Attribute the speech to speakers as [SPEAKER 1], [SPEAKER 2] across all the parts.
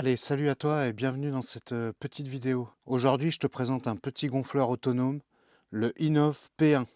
[SPEAKER 1] Allez, salut à toi et bienvenue dans cette petite vidéo. Aujourd'hui, je te présente un petit gonfleur autonome, le Innov P1.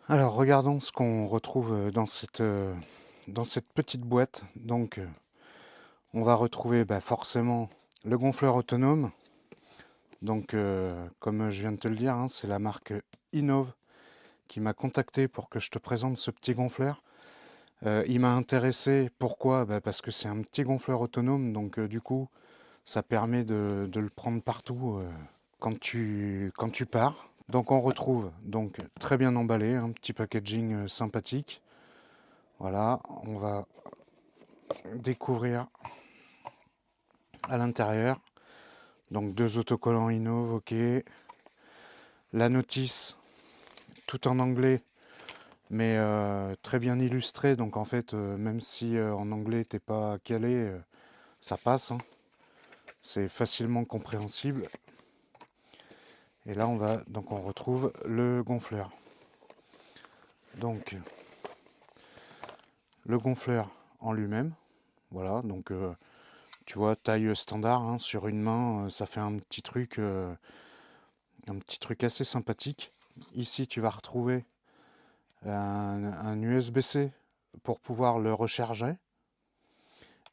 [SPEAKER 1] Alors, regardons ce qu'on retrouve dans cette petite boîte. Donc, on va retrouver forcément le gonfleur autonome. Donc, comme je viens de te le dire, hein, c'est la marque Innov qui m'a contacté pour que je te présente ce petit gonfleur. Il m'a intéressé, pourquoi? Parce que c'est un petit gonfleur autonome, donc du coup, ça permet de le prendre partout quand tu pars. Donc on retrouve donc très bien emballé, un petit packaging sympathique. Voilà, on va découvrir à l'intérieur. Donc deux autocollants Innov, ok. La notice, tout en anglais, mais très bien illustrée. Donc en fait, même si en anglais t'es pas calé, ça passe, hein. C'est facilement compréhensible. Et là, on retrouve le gonfleur. Donc, le gonfleur en lui-même, voilà. Donc, tu vois, taille standard, hein, sur une main, ça fait un petit truc assez sympathique. Ici, tu vas retrouver un USB-C pour pouvoir le recharger.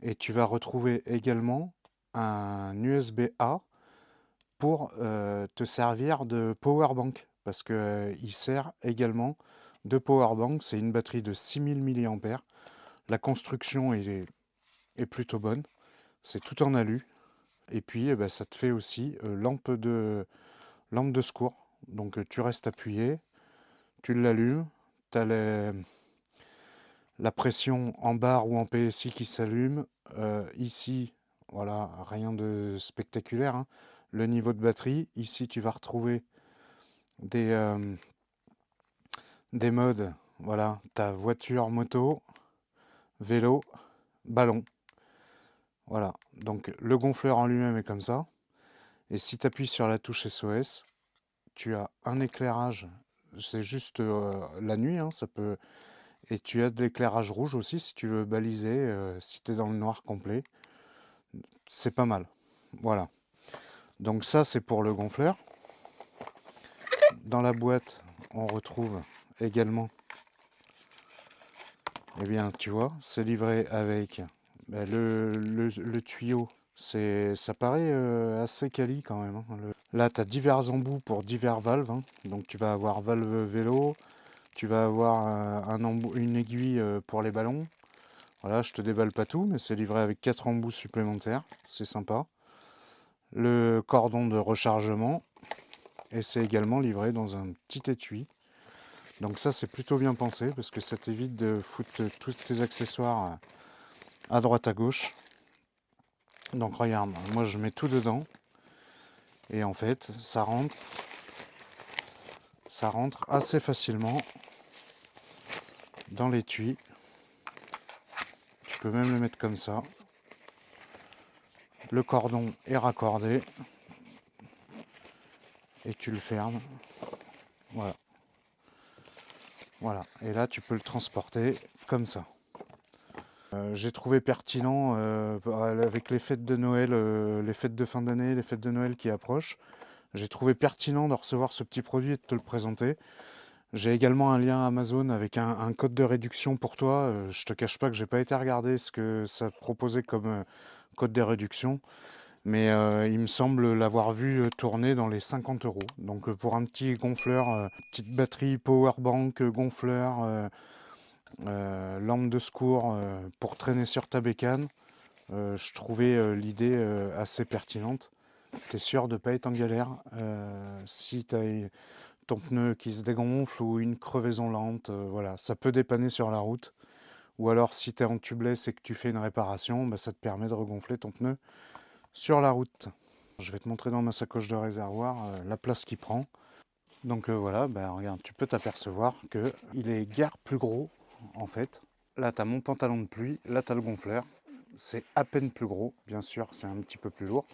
[SPEAKER 1] Et tu vas retrouver également un USB-A pour te servir de power bank, parce que il sert également de power bank. C'est une batterie de 6000 mAh. La construction est plutôt bonne. C'est tout en alu. Et puis ça te fait aussi lampe de secours. Donc tu restes appuyé, tu l'allumes, tu as la pression en barre ou en PSI qui s'allume. Ici, voilà, rien de spectaculaire, hein. Le niveau de batterie, ici tu vas retrouver des, euh, des modes. Voilà, ta voiture, moto, vélo, ballon. Voilà, donc le gonfleur en lui-même est comme ça. Et si tu appuies sur la touche SOS, tu as un éclairage, c'est juste la nuit, hein, ça peut. Et tu as de l'éclairage rouge aussi si tu veux baliser, si tu es dans le noir complet. C'est pas mal. Voilà. Donc ça, c'est pour le gonfleur. Dans la boîte, on retrouve également, eh bien, tu vois, c'est livré avec le tuyau. Ça paraît assez quali quand même, hein. Là, tu as divers embouts pour divers valves, hein. Donc tu vas avoir valve vélo, tu vas avoir une aiguille pour les ballons. Voilà, je te déballe pas tout, mais c'est livré avec 4 embouts supplémentaires. C'est sympa. Le cordon de rechargement. Et c'est également livré dans un petit étui. Donc ça, c'est plutôt bien pensé parce que ça t'évite de foutre tous tes accessoires à droite à gauche. Donc regarde, moi je mets tout dedans. Et en fait, ça rentre assez facilement dans l'étui. Tu peux même le mettre comme ça. Le cordon est raccordé. Et tu le fermes. Voilà. Voilà. Et là, tu peux le transporter comme ça. J'ai trouvé pertinent, avec les fêtes de Noël, les fêtes de fin d'année, les fêtes de Noël qui approchent, j'ai trouvé pertinent de recevoir ce petit produit et de te le présenter. J'ai également un lien Amazon avec un code de réduction pour toi. Je te cache pas que j'ai pas été regarder ce que ça proposait comme code de réduction, mais il me semble l'avoir vu tourner dans les 50 euros. Donc pour un petit gonfleur, petite batterie, powerbank, gonfleur, lampe de secours pour traîner sur ta bécane, je trouvais l'idée assez pertinente. Tu es sûr de ne pas être en galère si tu as ton pneu qui se dégonfle ou une crevaison lente, voilà, ça peut dépanner sur la route. Ou alors si tu es en tubeless et que tu fais une réparation, ça te permet de regonfler ton pneu sur la route. Je vais te montrer dans ma sacoche de réservoir la place qu'il prend. Donc voilà, regarde, tu peux t'apercevoir qu'il est guère plus gros en fait. Là, tu as mon pantalon de pluie, là, tu as le gonfleur. C'est à peine plus gros, bien sûr, c'est un petit peu plus lourd,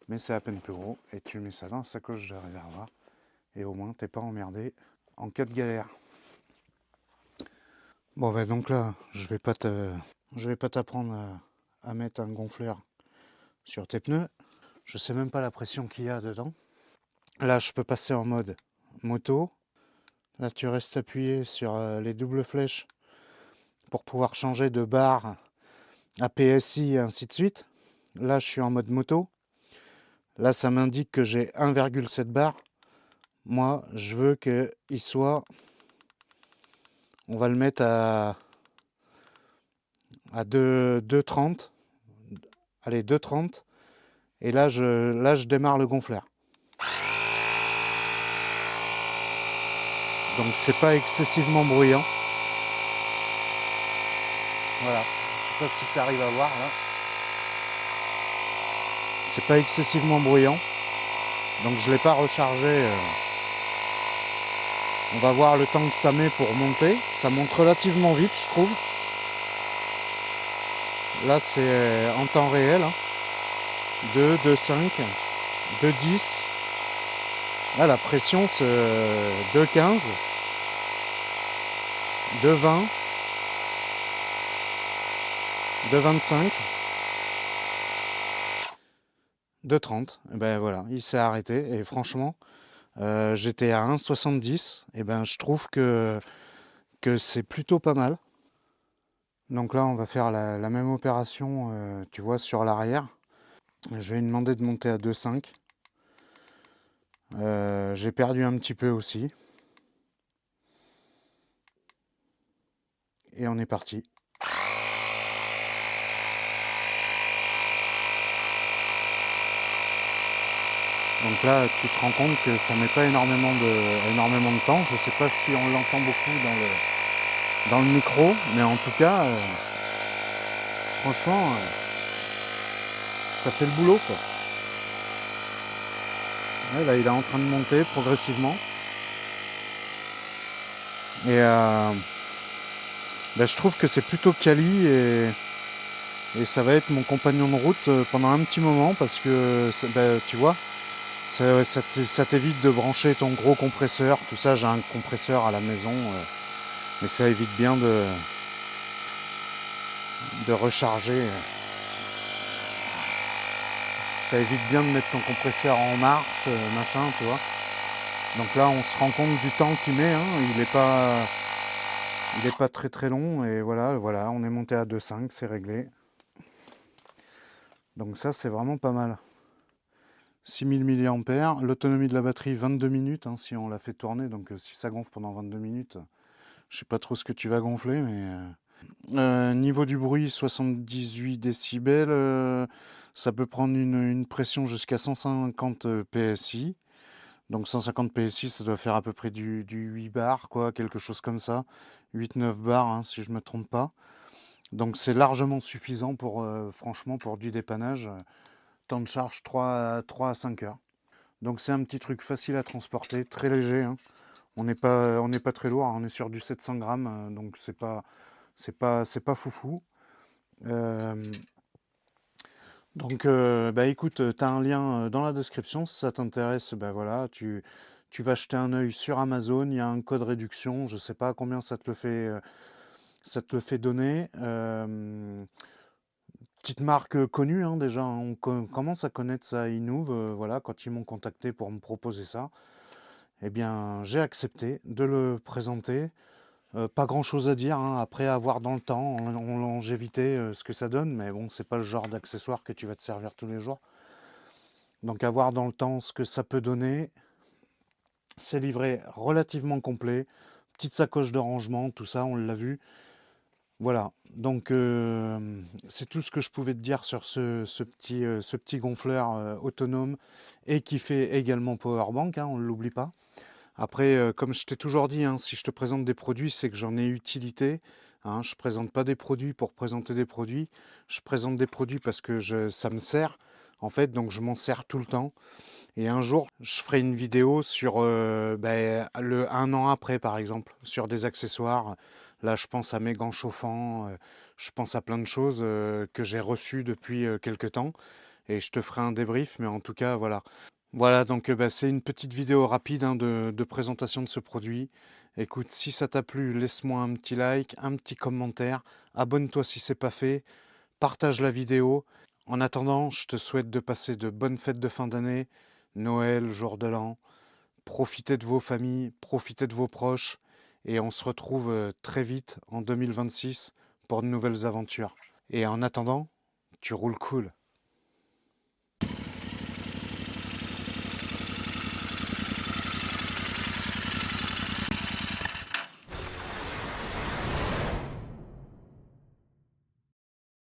[SPEAKER 1] mais c'est à peine plus gros. Et tu mets ça dans la sacoche de réservoir, et au moins, t'es pas emmerdé en cas de galère. Bon ben donc là, je vais pas t'apprendre à mettre un gonfleur sur tes pneus. Je sais même pas la pression qu'il y a dedans. Là, je peux passer en mode moto. Là, tu restes appuyé sur les doubles flèches pour pouvoir changer de barre à PSI et ainsi de suite. Là, je suis en mode moto. Là, ça m'indique que j'ai 1,7 bar. Moi, je veux qu'il soit... On va le mettre à 2,30. Allez, 2,30. Et là, je démarre le gonfleur. Donc, c'est pas excessivement bruyant. Voilà. Je sais pas si tu arrives à voir là. C'est pas excessivement bruyant. Donc, je ne l'ai pas rechargé. On va voir le temps que ça met pour monter. Ça monte relativement vite, je trouve. Là, c'est en temps réel. 2, 2,5, 2,10. Là, la pression, c'est 2,15, 2,20, 2,25, 2,30. Et ben voilà, il s'est arrêté. Et franchement, j'étais à 1,70. Et ben, je trouve que c'est plutôt pas mal. Donc là, on va faire la même opération, tu vois, sur l'arrière. Je vais lui demander de monter à 2,5. J'ai perdu un petit peu aussi. Et on est parti. Donc là, tu te rends compte que ça met pas énormément de temps. Je sais pas si on l'entend beaucoup dans le micro, mais en tout cas, franchement, ça fait le boulot, quoi. Ouais, là, il est en train de monter progressivement. Et je trouve que c'est plutôt quali et ça va être mon compagnon de route pendant un petit moment parce que, tu vois, ça t'évite de brancher ton gros compresseur. Tout ça, j'ai un compresseur à la maison, mais ça évite bien de recharger. Ça évite bien de mettre ton compresseur en marche, machin, tu vois. Donc là, on se rend compte du temps qu'il met. Il n'est pas très très long. Et voilà, on est monté à 2,5, c'est réglé. Donc ça, c'est vraiment pas mal. 6000 mAh, l'autonomie de la batterie 22 minutes si on la fait tourner. Donc si ça gonfle pendant 22 minutes, je sais pas trop ce que tu vas gonfler, mais niveau du bruit, 78 décibels. Ça peut prendre une pression jusqu'à 150 PSI. Donc 150 PSI, ça doit faire à peu près du 8 bars, quoi, quelque chose comme ça. 8-9 bars, si je ne me trompe pas. Donc c'est largement suffisant pour, franchement, pour du dépannage. Temps de charge 3 à 5 heures. Donc c'est un petit truc facile à transporter, très léger. On n'est pas très lourd, on est sur du 700 grammes, donc c'est pas foufou. Donc écoute, tu as un lien dans la description, si ça t'intéresse, voilà, tu vas jeter un œil sur Amazon, il y a un code réduction, je ne sais pas combien ça te le fait donner. Petite marque connue déjà, on commence à connaître ça à Inouv, voilà, quand ils m'ont contacté pour me proposer ça, eh bien j'ai accepté de le présenter. Pas grand chose à dire, après à voir dans le temps, en longévité, ce que ça donne, mais bon, c'est pas le genre d'accessoire que tu vas te servir tous les jours. Donc à voir dans le temps ce que ça peut donner. C'est livré relativement complet. Petite sacoche de rangement, tout ça, on l'a vu. Voilà, donc c'est tout ce que je pouvais te dire sur ce petit gonfleur autonome et qui fait également powerbank, on ne l'oublie pas. Après, comme je t'ai toujours dit, si je te présente des produits, c'est que j'en ai utilité. Je ne présente pas des produits pour présenter des produits. Je présente des produits parce que ça me sert, en fait, donc je m'en sers tout le temps. Et un jour, je ferai une vidéo sur un an après, par exemple, sur des accessoires. Là, je pense à mes gants chauffants, je pense à plein de choses que j'ai reçues depuis quelques temps. Et je te ferai un débrief, mais en tout cas, voilà. Voilà, donc bah, c'est une petite vidéo rapide hein, de présentation de ce produit. Écoute, si ça t'a plu, laisse-moi un petit like, un petit commentaire, abonne-toi si c'est pas fait, partage la vidéo. En attendant, je te souhaite de passer de bonnes fêtes de fin d'année, Noël, jour de l'an. Profitez de vos familles, profitez de vos proches, et on se retrouve très vite en 2026 pour de nouvelles aventures. Et en attendant, tu roules cool.